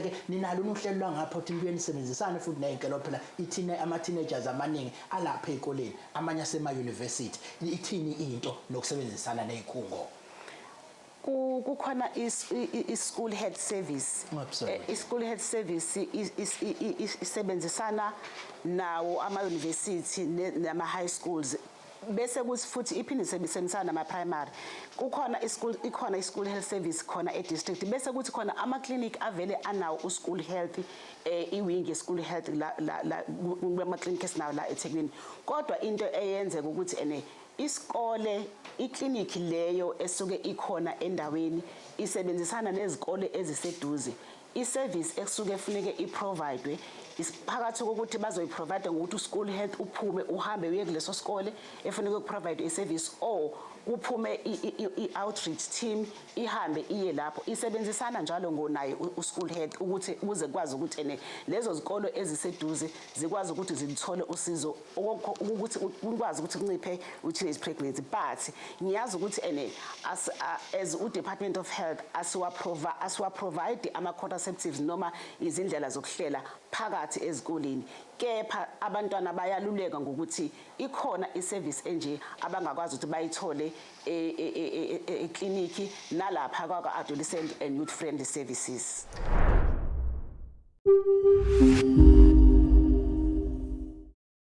ke ninalo uhlelo lwangapha ukuthi nibuye nisebenzisane futhi nezinkelo phela ama teenagers amaningi alapha ezikoleni amanye asema university ithini into nokusebenzisana nezikhungo kukhona i-school health service. I-school health service isebenzisana nawo ama-university nama-high schools bese kuthi futhi iphinde sebenzisana nama-primary. Ikhona i-school health service khona e-district bese kuthi khona ama-clinic avele anawo u-school health iwing ye-school health kuma-clinic esinawo la eThekwini. Kodwa into eyenzeka ukuthi isikole iklinikhi leyo esuke ikhona endaweni isebenzisana nezikole eziseduze. I-service ekusuke efuneke iprovide isiphakathi kokuthi bazoyiprovide ngokuthi u-school health uphume uhambe uye kuleso sikole efuneke ukuprovide i-service or kuphume i-outreach team ihambe iye lapho isebenzisana njalo ngonaye u-school health ukuthi ukuze kwazi ukuthi lezo zikolo eziseduze zikwazi ukuthi zithole usizo ukuthi ukwazi ukuthi kunciphe u-teenage pregnancy. But ngiyazi ukuthi as u-Department of Health asiwa-provide ama-contraceptives noma izindlela zokuhlela phakathi ezikoleni, kepha abantwana bayaluleka ngokuthi ikhona i-service enje abangakwazi ukuthi bayithole ekliniki nalapha kwa-adolescent and youth friendly services.